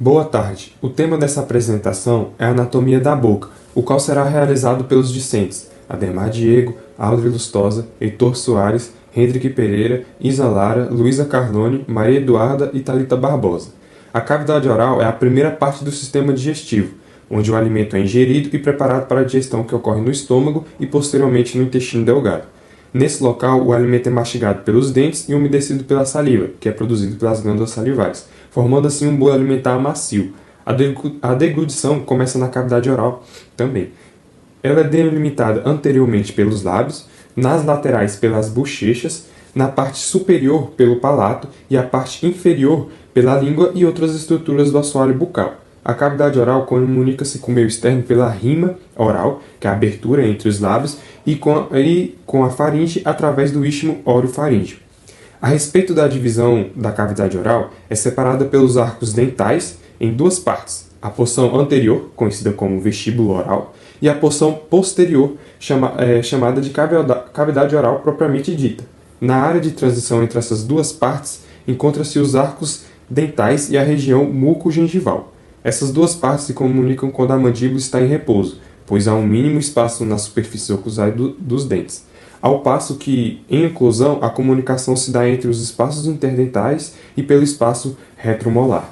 Boa tarde. O tema dessa apresentação é a anatomia da boca, o qual será realizado pelos discentes Ademar Diego, Audrey Lustosa, Heitor Soares, Hendrick Pereira, Isa Lara, Luísa Carlone, Maria Eduarda e Thalita Barbosa. A cavidade oral é a primeira parte do sistema digestivo, onde o alimento é ingerido e preparado para a digestão que ocorre no estômago e posteriormente no intestino delgado. Nesse local, o alimento é mastigado pelos dentes e umedecido pela saliva, que é produzido pelas glândulas salivares, formando assim um bolo alimentar macio. A deglutição começa na cavidade oral também. Ela é delimitada anteriormente pelos lábios, nas laterais pelas bochechas, na parte superior pelo palato e a parte inferior pela língua e outras estruturas do assoalho bucal. A cavidade oral comunica-se com o meio externo pela rima oral, que é a abertura entre os lábios, e com a faringe através do istmo orofaríngeo. A respeito da divisão da cavidade oral, é separada pelos arcos dentais em duas partes, a porção anterior, conhecida como vestíbulo oral, e a porção posterior, chamada de cavidade oral propriamente dita. Na área de transição entre essas duas partes, encontra-se os arcos dentais e a região mucogengival. Essas duas partes se comunicam quando a mandíbula está em repouso, pois há um mínimo espaço na superfície oclusal dos dentes, ao passo que, em eclosão, a comunicação se dá entre os espaços interdentais e pelo espaço retromolar.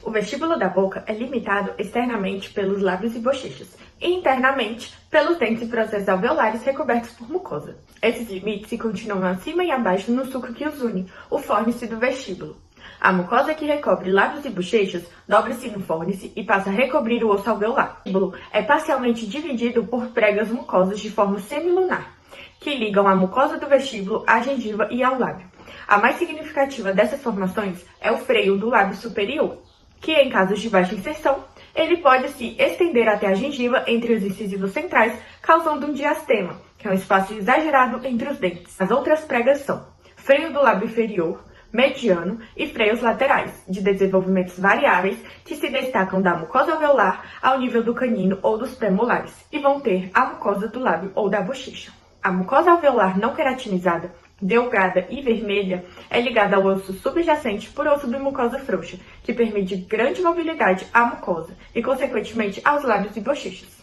O vestíbulo da boca é limitado externamente pelos lábios e bochechas, e internamente pelos dentes e processos alveolares recobertos por mucosa. Esses limites se continuam acima e abaixo no suco que os une, o fórnice do vestíbulo. A mucosa que recobre lábios e bochechas dobra-se no fórnice e passa a recobrir o osso alveolar. O vestíbulo é parcialmente dividido por pregas mucosas de forma semilunar, que ligam a mucosa do vestíbulo à gengiva e ao lábio. A mais significativa dessas formações é o freio do lábio superior, que em casos de baixa inserção, ele pode se estender até a gengiva entre os incisivos centrais, causando um diastema, que é um espaço exagerado entre os dentes. As outras pregas são freio do lábio inferior, mediano e freios laterais, de desenvolvimentos variáveis, que se destacam da mucosa alveolar ao nível do canino ou dos premolares, e vão ter a mucosa do lábio ou da bochecha. A mucosa alveolar não queratinizada, delgada e vermelha, é ligada ao osso subjacente por osso de mucosa frouxa, que permite grande mobilidade à mucosa e, consequentemente, aos lábios e bochechas.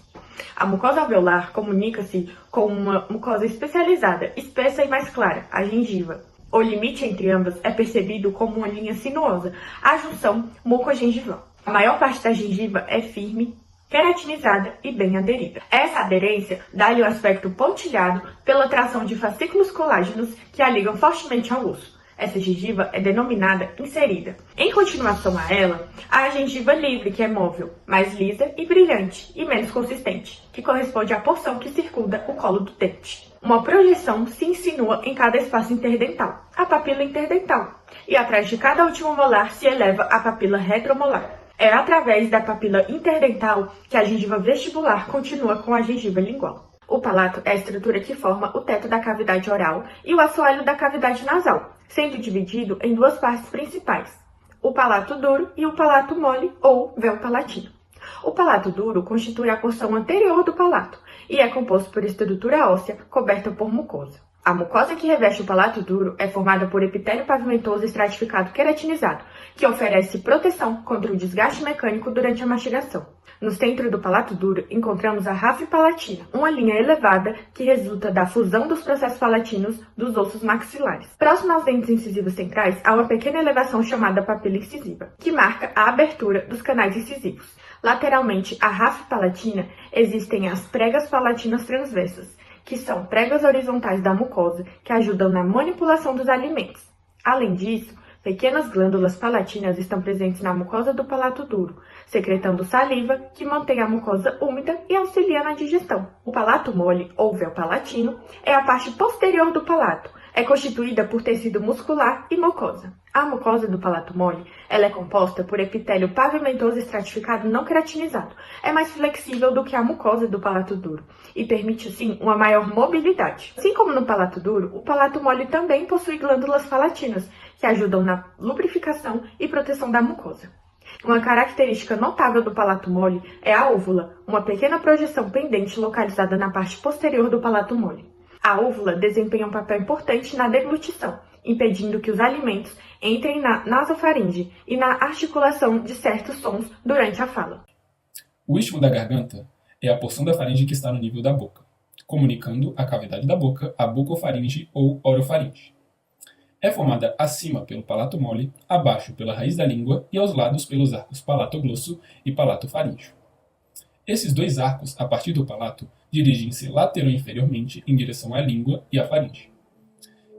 A mucosa alveolar comunica-se com uma mucosa especializada, espessa e mais clara, a gengiva. O limite entre ambas é percebido como uma linha sinuosa, a junção mucogengival. A maior parte da gengiva é firme, queratinizada e bem aderida. Essa aderência dá-lhe o aspecto pontilhado pela atração de fascículos colágenos que a ligam fortemente ao osso. Essa gengiva é denominada inserida. Em continuação a ela, há a gengiva livre, que é móvel, mais lisa e brilhante, e menos consistente, que corresponde à porção que circunda o colo do dente. Uma projeção se insinua em cada espaço interdental, a papila interdental, e atrás de cada último molar se eleva a papila retromolar. É através da papila interdental que a gengiva vestibular continua com a gengiva lingual. O palato é a estrutura que forma o teto da cavidade oral e o assoalho da cavidade nasal, sendo dividido em duas partes principais, o palato duro e o palato mole ou véu palatino. O palato duro constitui a porção anterior do palato e é composto por estrutura óssea coberta por mucosa. A mucosa que reveste o palato duro é formada por epitélio pavimentoso estratificado queratinizado, que oferece proteção contra o desgaste mecânico durante a mastigação. No centro do palato duro encontramos a ráfia palatina, uma linha elevada que resulta da fusão dos processos palatinos dos ossos maxilares. Próximo aos dentes incisivos centrais há uma pequena elevação chamada papila incisiva, que marca a abertura dos canais incisivos. Lateralmente à ráfia palatina existem as pregas palatinas transversas, que são pregas horizontais da mucosa que ajudam na manipulação dos alimentos. Além disso, pequenas glândulas palatinas estão presentes na mucosa do palato duro, secretando saliva que mantém a mucosa úmida e auxilia na digestão. O palato mole, ou véu palatino, é a parte posterior do palato. É constituída por tecido muscular e mucosa. A mucosa do palato mole, ela é composta por epitélio pavimentoso estratificado não queratinizado. É mais flexível do que a mucosa do palato duro e permite, assim, uma maior mobilidade. Assim como no palato duro, o palato mole também possui glândulas palatinas, que ajudam na lubrificação e proteção da mucosa. Uma característica notável do palato mole é a úvula, uma pequena projeção pendente localizada na parte posterior do palato mole. A úvula desempenha um papel importante na deglutição impedindo que os alimentos entrem na nasofaringe e na articulação de certos sons durante a fala. O istmo da garganta é a porção da faringe que está no nível da boca, comunicando a cavidade da boca à bucofaringe ou orofaringe. É formada acima pelo palato mole, abaixo pela raiz da língua e aos lados pelos arcos palatoglosso e palatofaríngeo. Esses dois arcos, a partir do palato, dirigem-se latero-inferiormente em direção à língua e à faringe.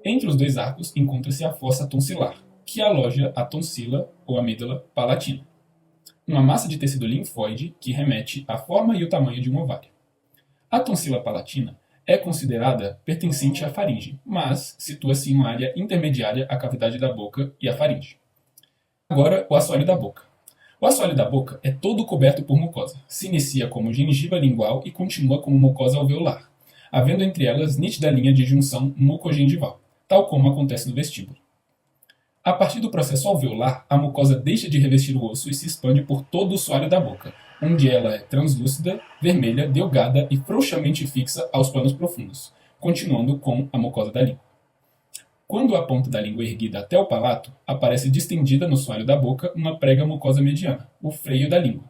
Entre os dois arcos encontra-se a fossa tonsilar, que aloja a tonsila ou amígdala palatina, uma massa de tecido linfóide que remete à forma e o tamanho de um ovário. A tonsila palatina é considerada pertencente à faringe, mas situa-se em uma área intermediária à cavidade da boca e à faringe. Agora, o assoalho da boca. O assoalho da boca é todo coberto por mucosa. Se inicia como gengiva lingual e continua como mucosa alveolar, havendo entre elas nítida linha de junção mucogengival, tal como acontece no vestíbulo. A partir do processo alveolar, a mucosa deixa de revestir o osso e se expande por todo o assoalho da boca, onde ela é translúcida, vermelha, delgada e frouxamente fixa aos planos profundos, continuando com a mucosa da língua. Quando a ponta da língua é erguida até o palato, aparece distendida no assoalho da boca uma prega mucosa mediana, o freio da língua.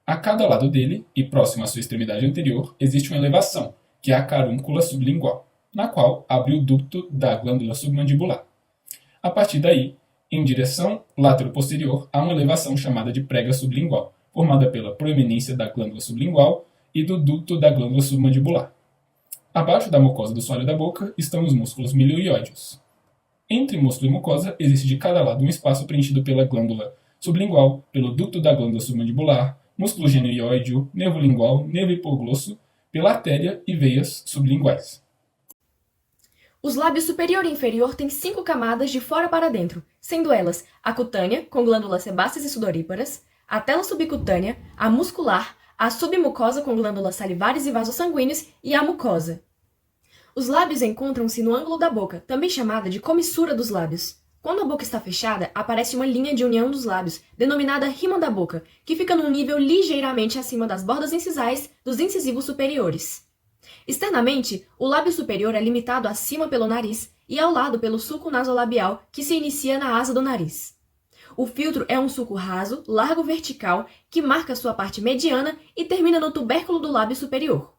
A cada lado dele, e próximo à sua extremidade anterior, existe uma elevação, que é a carúncula sublingual, na qual abre o ducto da glândula submandibular. A partir daí, em direção látero-posterior, há uma elevação chamada de prega sublingual, formada pela proeminência da glândula sublingual e do ducto da glândula submandibular. Abaixo da mucosa do assoalho da boca estão os músculos milioideus. Entre músculo e mucosa existe de cada lado um espaço preenchido pela glândula sublingual, pelo ducto da glândula submandibular, músculo genioideo, nervo lingual, nervo hipoglosso, pela artéria e veias sublinguais. Os lábios superior e inferior têm 5 camadas de fora para dentro, sendo elas a cutânea, com glândulas sebáceas e sudoríparas, a tela subcutânea, a muscular, a submucosa com glândulas salivares e vasos sanguíneos e a mucosa. Os lábios encontram-se no ângulo da boca, também chamada de comissura dos lábios. Quando a boca está fechada, aparece uma linha de união dos lábios, denominada rima da boca, que fica num nível ligeiramente acima das bordas incisais dos incisivos superiores. Externamente, o lábio superior é limitado acima pelo nariz e ao lado pelo sulco nasolabial, que se inicia na asa do nariz. O filtro é um sulco raso, largo vertical, que marca sua parte mediana e termina no tubérculo do lábio superior.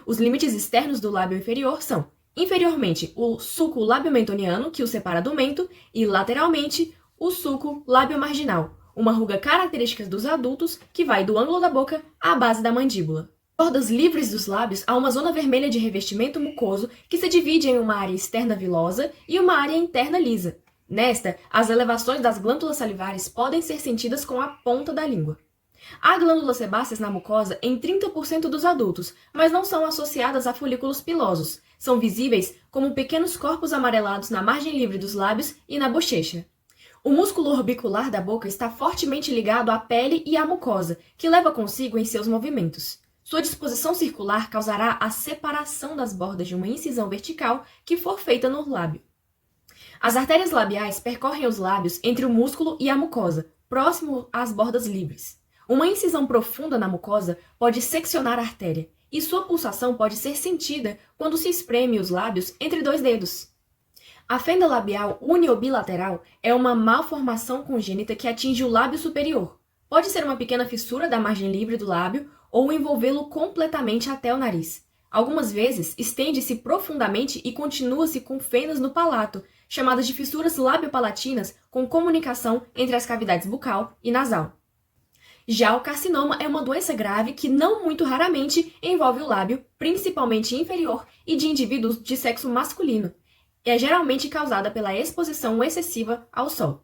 Os limites externos do lábio inferior são, inferiormente, o sulco lábio-mentoniano, que o separa do mento, e lateralmente, o sulco lábio-marginal, uma ruga característica dos adultos que vai do ângulo da boca à base da mandíbula. Bordas livres dos lábios há uma zona vermelha de revestimento mucoso que se divide em uma área externa vilosa e uma área interna lisa. Nesta, as elevações das glândulas salivares podem ser sentidas com a ponta da língua. Há glândulas sebáceas na mucosa em 30% dos adultos, mas não são associadas a folículos pilosos. São visíveis como pequenos corpos amarelados na margem livre dos lábios e na bochecha. O músculo orbicular da boca está fortemente ligado à pele e à mucosa, que leva consigo em seus movimentos. Sua disposição circular causará a separação das bordas de uma incisão vertical que for feita no lábio. As artérias labiais percorrem os lábios entre o músculo e a mucosa, próximo às bordas livres. Uma incisão profunda na mucosa pode seccionar a artéria, e sua pulsação pode ser sentida quando se espreme os lábios entre 2 dedos. A fenda labial uniobilateral é uma malformação congênita que atinge o lábio superior. Pode ser uma pequena fissura da margem livre do lábio ou envolvê-lo completamente até o nariz. Algumas vezes, estende-se profundamente e continua-se com fendas no palato, chamadas de fissuras labiopalatinas com comunicação entre as cavidades bucal e nasal. Já o carcinoma é uma doença grave que não muito raramente envolve o lábio, principalmente inferior e de indivíduos de sexo masculino. É geralmente causada pela exposição excessiva ao sol.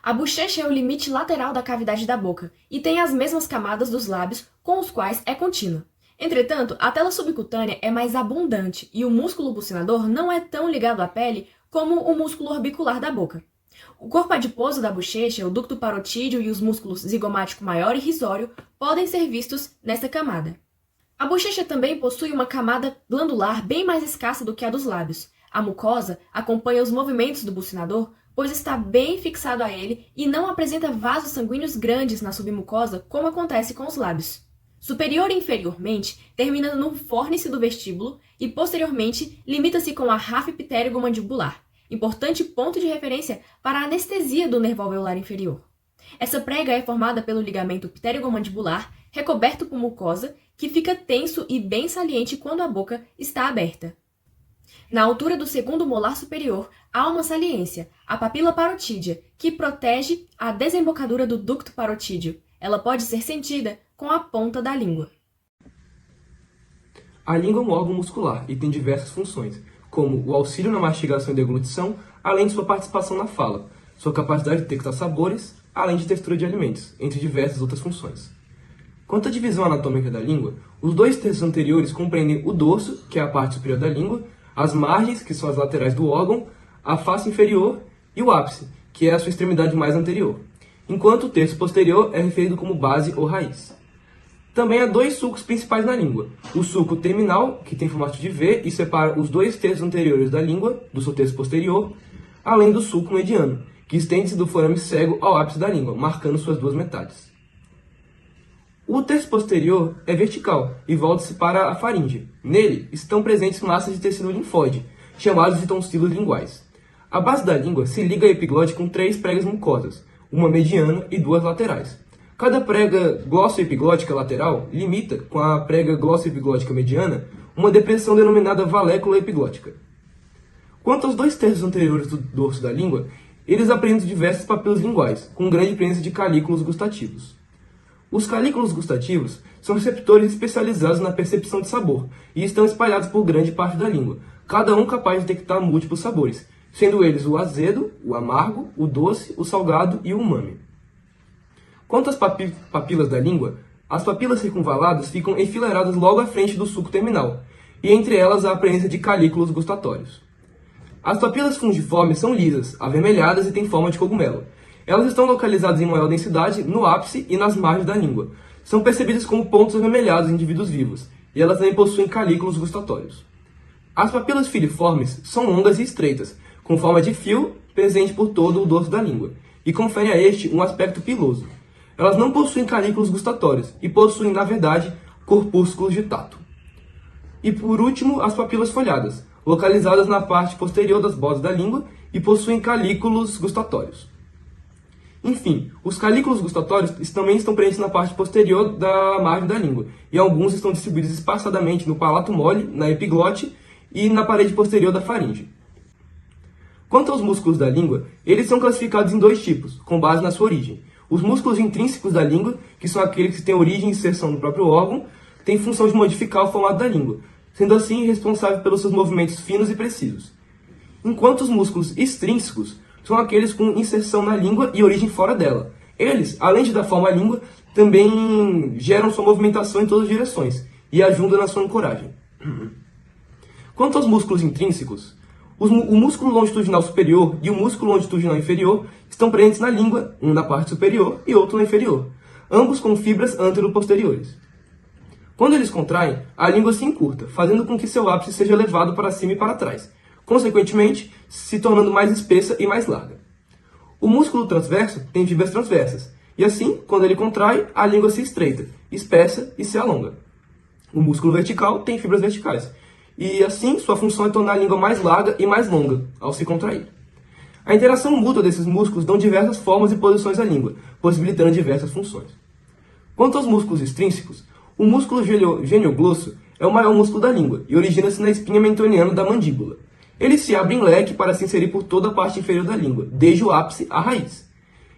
A bochecha é o limite lateral da cavidade da boca e tem as mesmas camadas dos lábios com os quais é contínua. Entretanto, a tela subcutânea é mais abundante e o músculo bucinador não é tão ligado à pele como o músculo orbicular da boca. O corpo adiposo da bochecha, o ducto parotídeo e os músculos zigomático maior e risório podem ser vistos nesta camada. A bochecha também possui uma camada glandular bem mais escassa do que a dos lábios. A mucosa acompanha os movimentos do bucinador, pois está bem fixado a ele e não apresenta vasos sanguíneos grandes na submucosa, como acontece com os lábios. Superior e inferiormente, termina no fórnice do vestíbulo e, posteriormente, limita-se com a ráfia ptérigo-mandibular. importante ponto de referência para a anestesia do nervo alveolar inferior. Essa prega é formada pelo ligamento pterygomandibular, recoberto por mucosa, que fica tenso e bem saliente quando a boca está aberta. Na altura do segundo molar superior, há uma saliência, a papila parotídea, que protege a desembocadura do ducto parotídeo. Ela pode ser sentida com a ponta da língua. A língua é um órgão muscular e tem diversas funções, como o auxílio na mastigação e deglutição, além de sua participação na fala, sua capacidade de detectar sabores, além de textura de alimentos, entre diversas outras funções. Quanto à divisão anatômica da língua, os 2 terços anteriores compreendem o dorso, que é a parte superior da língua, as margens, que são as laterais do órgão, a face inferior e o ápice, que é a sua extremidade mais anterior, enquanto o terço posterior é referido como base ou raiz. Também há 2 sulcos principais na língua, o sulco terminal, que tem formato de V e separa os 2 terços anteriores da língua, do seu terço posterior, além do sulco mediano, que estende-se do forame cego ao ápice da língua, marcando suas 2 metades. O terço posterior é vertical e volta-se para a faringe. Nele estão presentes massas de tecido linfóide, chamados de tonsilos linguais. A base da língua se liga à epiglote com 3 pregas mucosas, uma mediana e 2 laterais. Cada prega glossoepiglótica lateral limita, com a prega glossoepiglótica mediana, uma depressão denominada valécula epiglótica. Quanto aos 2 terços anteriores do dorso da língua, eles apresentam diversos papilas linguais, com grande presença de calículos gustativos. Os calículos gustativos são receptores especializados na percepção de sabor e estão espalhados por grande parte da língua, cada um capaz de detectar múltiplos sabores, sendo eles o azedo, o amargo, o doce, o salgado e o umami. Quanto às papilas da língua, as papilas circunvaladas ficam enfileiradas logo à frente do sulco terminal, e entre elas há a presença de calículos gustatórios. As papilas fungiformes são lisas, avermelhadas e têm forma de cogumelo. Elas estão localizadas em maior densidade no ápice e nas margens da língua. São percebidas como pontos avermelhados em indivíduos vivos, e elas também possuem calículos gustatórios. As papilas filiformes são longas e estreitas, com forma de fio presente por todo o dorso da língua, e conferem a este um aspecto piloso. Elas não possuem calículos gustatórios e possuem, na verdade, corpúsculos de tato. E por último, as papilas folhadas, localizadas na parte posterior das bordas da língua e possuem calículos gustatórios. Enfim, os calículos gustatórios também estão presentes na parte posterior da margem da língua, e alguns estão distribuídos espaçadamente no palato mole, na epiglote e na parede posterior da faringe. Quanto aos músculos da língua, eles são classificados em 2 tipos, com base na sua origem. Os músculos intrínsecos da língua, que são aqueles que têm origem e inserção no próprio órgão, têm função de modificar o formato da língua, sendo assim responsável pelos seus movimentos finos e precisos. Enquanto os músculos extrínsecos são aqueles com inserção na língua e origem fora dela. Eles, além de dar forma à língua, também geram sua movimentação em todas as direções e ajudam na sua ancoragem. Quanto aos músculos intrínsecos, o músculo longitudinal superior e o músculo longitudinal inferior estão presentes na língua, um na parte superior e outro na inferior, ambos com fibras antero-posteriores. Quando eles contraem, a língua se encurta, fazendo com que seu ápice seja levado para cima e para trás, consequentemente, se tornando mais espessa e mais larga. O músculo transverso tem fibras transversas, e assim, quando ele contrai, a língua se estreita, espessa e se alonga. O músculo vertical tem fibras verticais, e assim, sua função é tornar a língua mais larga e mais longa, ao se contrair. A interação mútua desses músculos dão diversas formas e posições à língua, possibilitando diversas funções. Quanto aos músculos extrínsecos, o músculo genioglosso é o maior músculo da língua e origina-se na espinha mentoniana da mandíbula. Ele se abre em leque para se inserir por toda a parte inferior da língua, desde o ápice à raiz.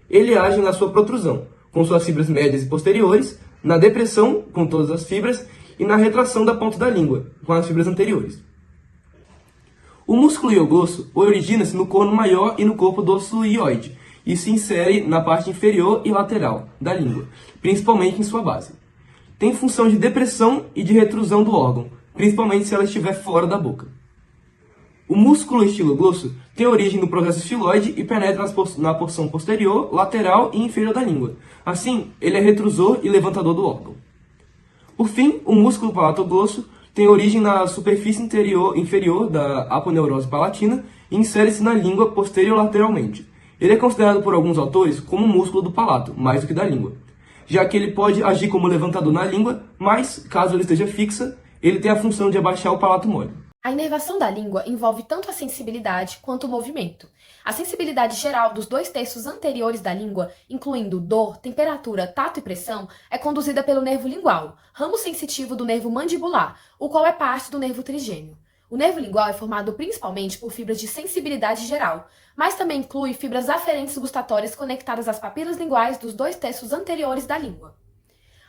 Ele age na sua protrusão, com suas fibras médias e posteriores, na depressão, com todas as fibras, e na retração da ponta da língua, com as fibras anteriores. O músculo ioglosso origina-se no corno maior e no corpo dorso-hioide, e se insere na parte inferior e lateral da língua, principalmente em sua base. Tem função de depressão e de retrusão do órgão, principalmente se ela estiver fora da boca. O músculo estiloglosso tem origem no processo estiloide e penetra na porção posterior, lateral e inferior da língua. Assim, ele é retrusor e levantador do órgão. Por fim, o músculo palatoglosso tem origem na superfície inferior da aponeurose palatina e insere-se na língua posterior-lateralmente. Ele é considerado por alguns autores como um músculo do palato, mais do que da língua, já que ele pode agir como levantador na língua, mas, caso ele esteja fixa, ele tem a função de abaixar o palato mole. A inervação da língua envolve tanto a sensibilidade quanto o movimento. A sensibilidade geral dos 2/3 anteriores da língua, incluindo dor, temperatura, tato e pressão, é conduzida pelo nervo lingual, ramo sensitivo do nervo mandibular, o qual é parte do nervo trigêmeo. O nervo lingual é formado principalmente por fibras de sensibilidade geral, mas também inclui fibras aferentes gustatórias conectadas às papilas linguais dos 2/3 anteriores da língua.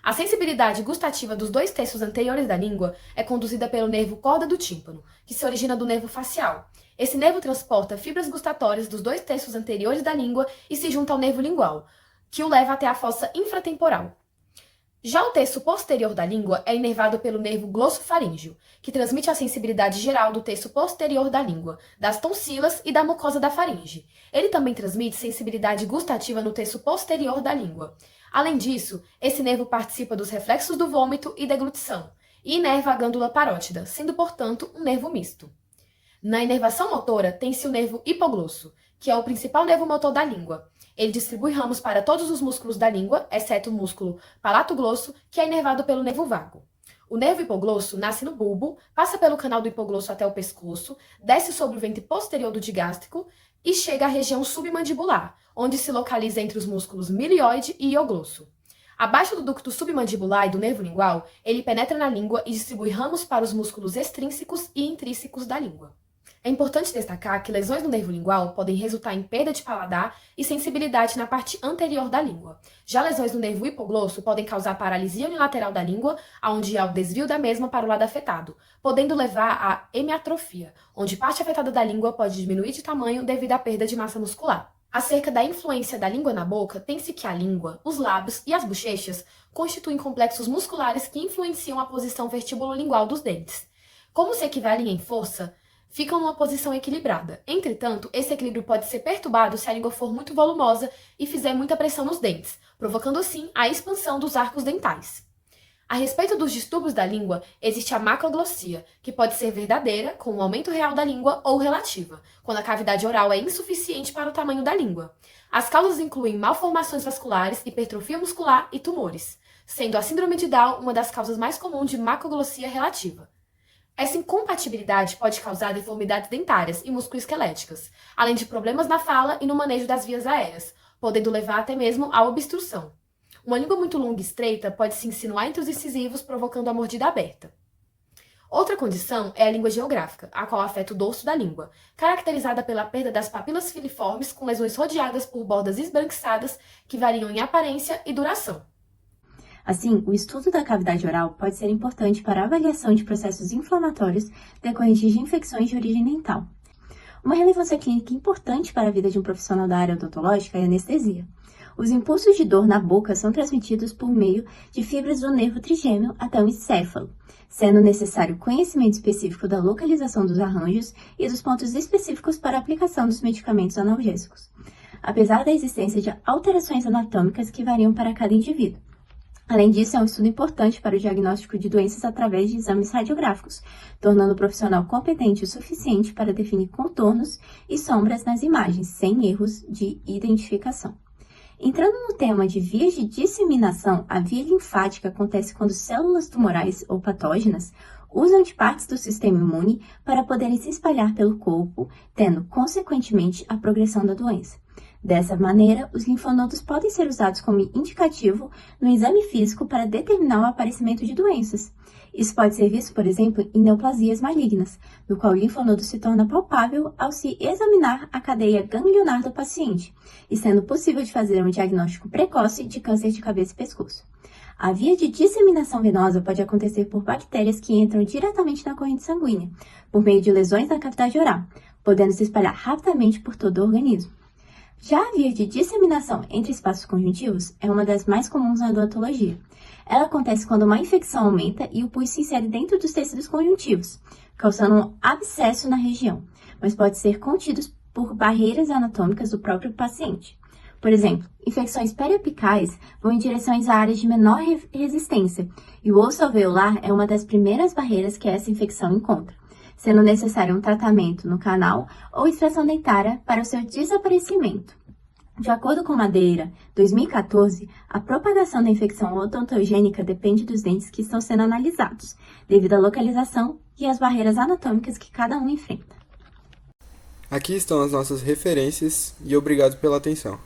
A sensibilidade gustativa dos 2/3 anteriores da língua é conduzida pelo nervo corda do tímpano, que se origina do nervo facial. Esse nervo transporta fibras gustatórias dos 2/3 anteriores da língua e se junta ao nervo lingual, que o leva até a fossa infratemporal. Já o terço posterior da língua é inervado pelo nervo glossofaríngeo, que transmite a sensibilidade geral do terço posterior da língua, das tonsilas e da mucosa da faringe. Ele também transmite sensibilidade gustativa no terço posterior da língua. Além disso, esse nervo participa dos reflexos do vômito e deglutição, e inerva a glândula parótida, sendo, portanto, um nervo misto. Na inervação motora, tem-se o nervo hipoglosso, que é o principal nervo motor da língua. Ele distribui ramos para todos os músculos da língua, exceto o músculo palatoglosso, que é inervado pelo nervo vago. O nervo hipoglosso nasce no bulbo, passa pelo canal do hipoglosso até o pescoço, desce sobre o ventre posterior do digástrico e chega à região submandibular, onde se localiza entre os músculos milioide e ioglosso. Abaixo do ducto submandibular e do nervo lingual, ele penetra na língua e distribui ramos para os músculos extrínsecos e intrínsecos da língua. É importante destacar que lesões no nervo lingual podem resultar em perda de paladar e sensibilidade na parte anterior da língua. Já lesões no nervo hipoglosso podem causar paralisia unilateral da língua, onde há o desvio da mesma para o lado afetado, podendo levar à hemiatrofia, onde parte afetada da língua pode diminuir de tamanho devido à perda de massa muscular. Acerca da influência da língua na boca, tem-se que a língua, os lábios e as bochechas constituem complexos musculares que influenciam a posição vestibulolingual dos dentes. Como se equivalem em força, ficam numa posição equilibrada. Entretanto, esse equilíbrio pode ser perturbado se a língua for muito volumosa e fizer muita pressão nos dentes, provocando assim a expansão dos arcos dentais. A respeito dos distúrbios da língua, existe a macroglossia, que pode ser verdadeira, com o aumento real da língua, ou relativa, quando a cavidade oral é insuficiente para o tamanho da língua. As causas incluem malformações vasculares, hipertrofia muscular e tumores, sendo a síndrome de Down uma das causas mais comuns de macroglossia relativa. Essa incompatibilidade pode causar deformidades dentárias e musculoesqueléticas, além de problemas na fala e no manejo das vias aéreas, podendo levar até mesmo à obstrução. Uma língua muito longa e estreita pode se insinuar entre os incisivos, provocando a mordida aberta. Outra condição é a língua geográfica, a qual afeta o dorso da língua, caracterizada pela perda das papilas filiformes com lesões rodeadas por bordas esbranquiçadas que variam em aparência e duração. Assim, o estudo da cavidade oral pode ser importante para a avaliação de processos inflamatórios decorrentes de infecções de origem dental. Uma relevância clínica importante para a vida de um profissional da área odontológica é a anestesia. Os impulsos de dor na boca são transmitidos por meio de fibras do nervo trigêmeo até o encéfalo, sendo necessário conhecimento específico da localização dos arranjos e dos pontos específicos para a aplicação dos medicamentos analgésicos, apesar da existência de alterações anatômicas que variam para cada indivíduo. Além disso, é um estudo importante para o diagnóstico de doenças através de exames radiográficos, tornando o profissional competente o suficiente para definir contornos e sombras nas imagens, sem erros de identificação. Entrando no tema de vias de disseminação, a via linfática acontece quando células tumorais ou patógenas usam de partes do sistema imune para poderem se espalhar pelo corpo, tendo, consequentemente, a progressão da doença. Dessa maneira, os linfonodos podem ser usados como indicativo no exame físico para determinar o aparecimento de doenças. Isso pode ser visto, por exemplo, em neoplasias malignas, no qual o linfonodo se torna palpável ao se examinar a cadeia ganglionar do paciente, e sendo possível de fazer um diagnóstico precoce de câncer de cabeça e pescoço. A via de disseminação venosa pode acontecer por bactérias que entram diretamente na corrente sanguínea, por meio de lesões na cavidade oral, podendo se espalhar rapidamente por todo o organismo. Já a via de disseminação entre espaços conjuntivos é uma das mais comuns na odontologia. Ela acontece quando uma infecção aumenta e o pus se insere dentro dos tecidos conjuntivos, causando um abscesso na região, mas pode ser contido por barreiras anatômicas do próprio paciente. Por exemplo, infecções periapicais vão em direções a áreas de menor resistência, e o osso alveolar é uma das primeiras barreiras que essa infecção encontra, sendo necessário um tratamento no canal ou extração dentária para o seu desaparecimento. De acordo com Madeira, 2014, a propagação da infecção odontogênica depende dos dentes que estão sendo analisados, devido à localização e às barreiras anatômicas que cada um enfrenta. Aqui estão as nossas referências e obrigado pela atenção.